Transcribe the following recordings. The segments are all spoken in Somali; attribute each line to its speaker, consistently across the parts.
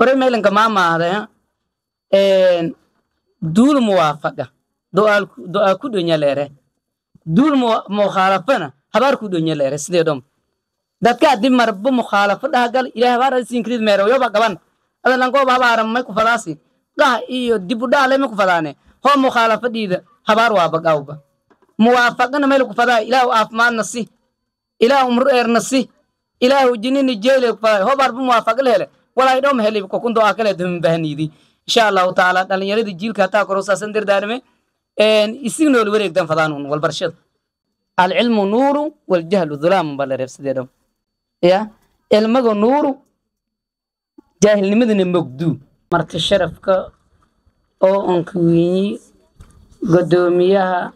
Speaker 1: بريميلن كمان هذا إن دول موافقة دو كودو نيالره دول مخالفنا هبار كودو نيالره سيدهم dadka adib marbo mukhalafada hagal ilaahay baa rasiin krid meero yoba gaban adan lango baba aram may ku fadaasi gaa iyo dibu dhaale ma ku fadaane ho mukhalafadiida habar waa bagawba muwaafaqana meel ku fadaa ilaahu afmaan nasi ilaahu umr nasi ilaahu jinni jeele ku fadaa ho barbu muwaafaq leele walaa idom helib ko kundo akale dum bahnidi insha Allah taala dhalinyarada jiilka taa korosaasan dirdaarme isignool wareegdan fadaanun wal barshad al ilmu nuru wal jahlu dhulam bal rafsideedum يا المجو نورو جاهل نمدن مجدو مرت الشرف كا أو أنكويني قدوميها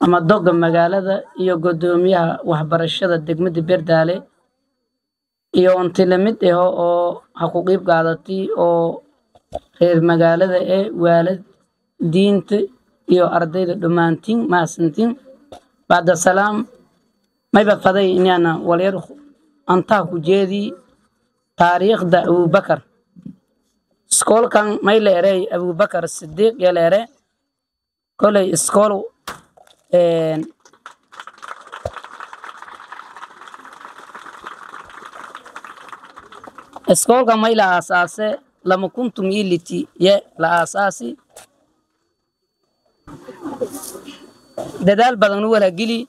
Speaker 1: أما دوق المجال هذا يو قدوميها وحبر الشدة دقمة بيردالي يو أنتلمت أو حقوقي بقعدتي أو غير مجال هذا والد دينت يو أرضي دمانتين ما سنتين بعد السلام ما يبقى فضي إني أنا وليرخ أنتاكو جيدي تاريخ دا أبو بكر سكول كان ما يليري أبو بكر الصديق يليري كل سكول سكول كان ما يلا أساسي لما كنتم يلتي لا أساسي دال بدنو ولا جلي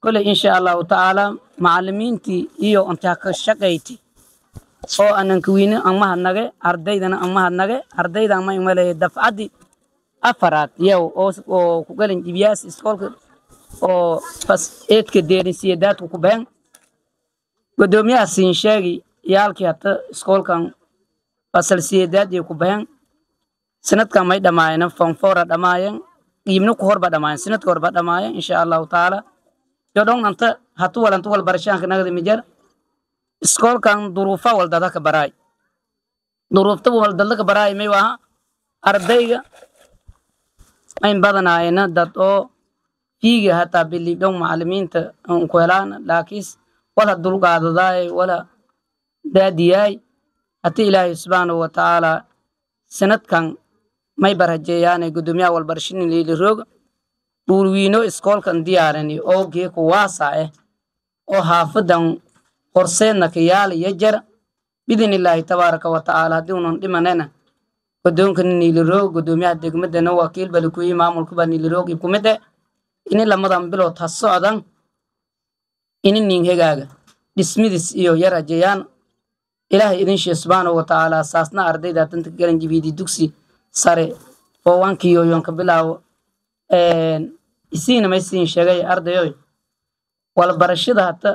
Speaker 1: كل إن شاء الله تعالى معلمينتي إيو أنتاك الشقيتي أو أنكوين أمها النجى أرديدنا أمها النجى أرديدا ما يملي دفعتي أفراد يو أو كقولين جبياس إسكول أو بس إيد كديري سيدات وكبين قدومي أسين شاقي يالكي حتى إسكول كان بس السيدات يكبين سنة كان ما يدمعين فنفورة دمعين يمنو كهربا دمعين سنة كهربا دمعين إن شاء الله تعالى يودون أنت هتوال أنت والبرشان كنقد مجر إسكول كان ظروفه والدتك براي ظروفته والدتك براي ميوها أردية ما ينبضنا هنا دتو فيجي حتى باللي دوم معلمين تنقلان لكيس ولا دلوق هذا داي ولا دادياي أتي إلهي سبحانه وتعالى سنة كان ما يبرهجياني قدوميا والبرشين اللي روغ بولوينو إسكول كان ديارني أو جيكو واسعه أو حافظن قرسين كيال يجر بإذن الله تبارك وتعالى دون دماننا قدوم كان نيلرو قدوميا دقمدنا وكيل بلكوي مامل كبا نيلرو يبكمده إني لما دام بلو تصعدن إني نينهجاga دسميدس إيو يرى جيان إلهي إذن شي سبحانه وتعالى ساسنا أرديدا تنتقلن جبيدي دوكسي ساري ووانكيو يونك بلاو isiina ma isiin sheegay ardayoy wal barashada hata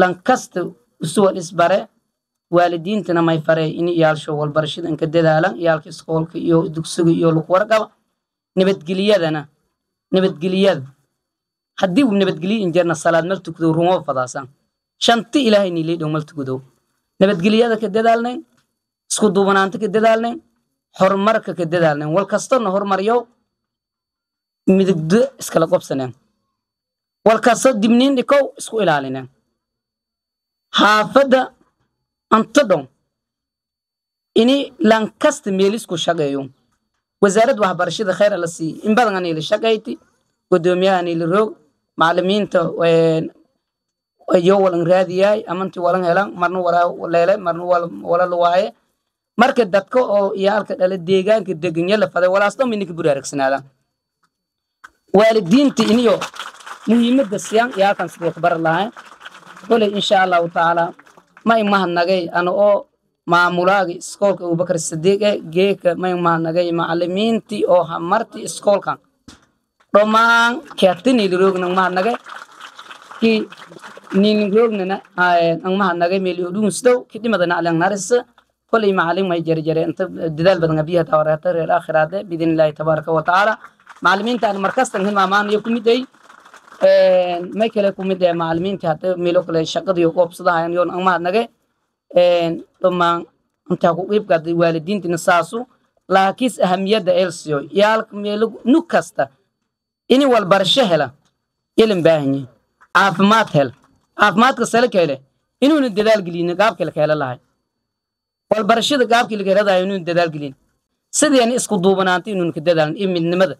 Speaker 1: lankasto usuwal isbare waalidiintana may faray in iyaalsho wal barashada inka dadaalan iyaalka iskoolka iyo dugsiga iyo lagu warqaba nabadgeliyada haddii uu nabadgeliyo injeerna salaad mar tukado rumo fadaasan shanti ilaahay ni leedo mal tukado nabadgeliyada ka dadaalnay isku duubanaanta ka dadaalnay horumarka ka dadaalnay wal kastana horumariyo midagdo iskala qobsaneen walkaasoo dibniin dhikow isku ilaalineen haafada antadon ini lankasta meelisku shaqeeyo wasaaradda waxbarashada khayr la sii in badan aan ila shaqeeyti gudoomiyahan ila roog macallimiinta iyo walan raadiyay amanti walan helan marna wala marna wala waaye marka dadka oo iyaalka dhala deegaanka degan yala faday walaasdo minka buraaragsanaada والدين تينيو مهمة السيان يا كان سبوك بر الله قل إن شاء الله تعالى ما يمهن نجاي أنا أو مع ملاقي سكول أبو بكر الصديق جيك ما يمهن نجاي معلمين تي أو همرتي سكول كان رومان كاتني لروج نمهن نجاي كي نيلروج ننا نمهن نجاي مليون ستو كده مدنا على النارس كل معلم ما يجري أنت دلال بدنا بيها تورات الآخر هذا بإذن الله تبارك وتعالى معلمين تاني مركز تنهم أمان يكون مدعي ما يكله يكون مدعي معلمين تحت ملوك للشقة يقوب صداها يون أمها نجى ثم أنت قريب قد والدين تنساسو لكن أهمية السيو يالك ملوك نكسته إني والبرشهلا يلم باهني عفمات هل عفمات كسلك هله إنه ندلال قلينا قاب كلك هلا الله والبرشيد قابك اللي هذا ينون ددال قلين سيد يعني اسكو دوبنانتي إنه كددال إيه من نمذ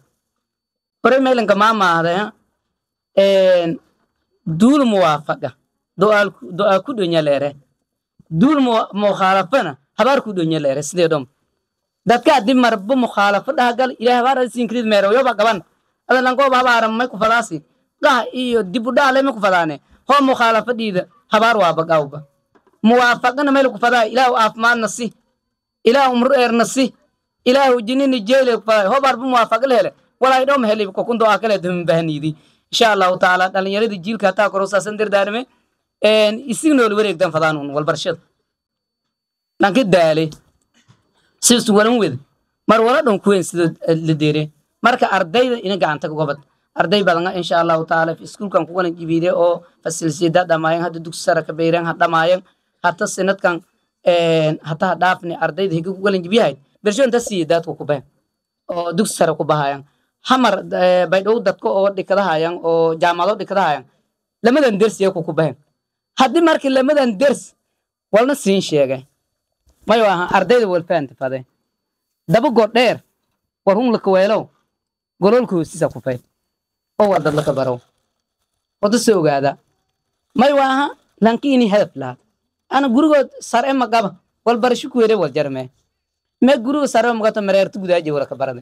Speaker 1: بريمة لنك ما هذا دول موافقة دول كودو نيالره دول مخالفنا هبار كودو نيالره سيدهم dadka dib marba mukhalafada gal ilaahay baa rasiinkrid meero yoba gaban adan lango baba aram may ku fadaasi gaha iyo dib u dhaale ma ku fadaane ho mukhalafadiida habar waa bagawba muwaafaqana meel ku fadaa ilaahu afmaan nasi ilaahu umru nasi ilaahu jinni jeele ku fadaa ho barba muwaafaq leele walaa idoo maheli ko kundo akale dum bahnidi insha Allah taala dhalinyarada jiilka taa korosaasan dirdaarme isignool wareegdan fadaanun wal barshad lanki daale سيستو ولن ويد مر ولا دون كوين سيد لديري marka ardayda ina gacanta ka gobad arday badan insha Allah taala fi iskuulkan ku wala jibiide oo fasilsiyada dhamaayeen hada dugsi sare ka beereen ha dhamaayeen hata sanadkan hata dhaafni ardayda higa ku wala jibiyahay bershoon tasiidaad ku baan oo dugsi sare ku bahayaan hamar bay dhow dadka oo dhikadahaayaan oo jaamacado dhikadahaayaan lamadan darsiga ku baan hadii markii lamadan dars walna siin sheegay mayo aha ardayda walfaanta faday daba godheer warun la kaweelo gololku sisa ku fay oo wada la kabaro wada soo ogaada mayo aha lankini hadaf la ana gurigood sare ma qaba wal barashu ku weere wal jarme me gurigo sare ma qata mareertu gudaaje wala kabarade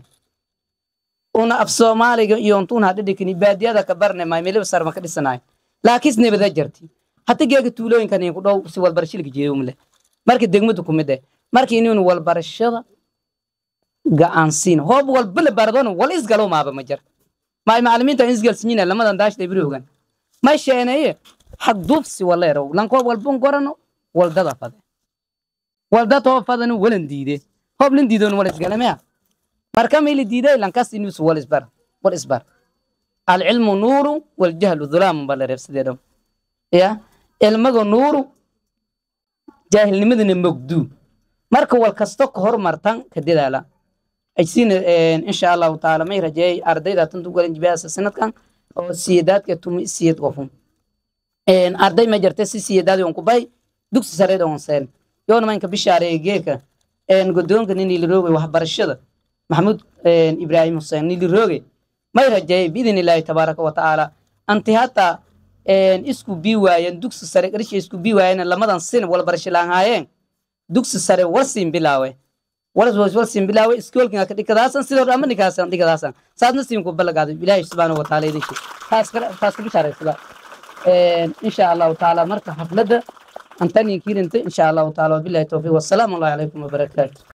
Speaker 1: una af Soomaaliga iyo untuna dhidhikini baadiyada ka barne ma meel sare ma ka dhisanaay laakiin nabada jarti hatta geega tuulooyinkan ku dhow si wal barashilka jeeyumle markii degmadu ku mid ah markii inuu wal barashada gacansiin hoob wal bil baradon wal isgalo maaba ma jar ma macallimiinta isgal sinina lamadan daash deebirogan ma sheenaye xaq dufsi waleero lan ko wal bun gorano wal dada fade wal dada fadana walan diide hoob lan diidon wal isgalama marka meeli diiday lan kas inuu wal isbar al ilmu nuru wal jahlu dhulam bal rafsideedo ya ilmago nuru jaahilnimadana mogdu marka wal kasto ka hormartan ka dadaala aysiin insha Allah taala may rajay ardayda tantu galan jibaasa sanadkan oo siyaadadka tumi siyad qofun arday ma jirtay siyaadad oo ku bay dugsi sare oo seen yoona man ka bishaareeygeeka godoonka nin ila roogay waxbarashada Maxamuud Ibrahim Hussein ila roogay may rajay bidin Ilaahay tabaaraka wa taala anti hata isku biwaayeen dugsi sare qarshe isku biwaayeen lamadan sin wal barshilaan haayeen dugsi sare wasin bilaawe wasin bilaawe iskoolka ka dhigadaasan sidoo dhammaan nikaasan dhigadaasan saadna siin ku balagaado Ilaahay subhanahu wa taala idin taas ku bishaaraysa insha Allah taala marka xaflada antani kirinta insha Allah taala billahi tawfiq wassalamu alaykum wa barakatuh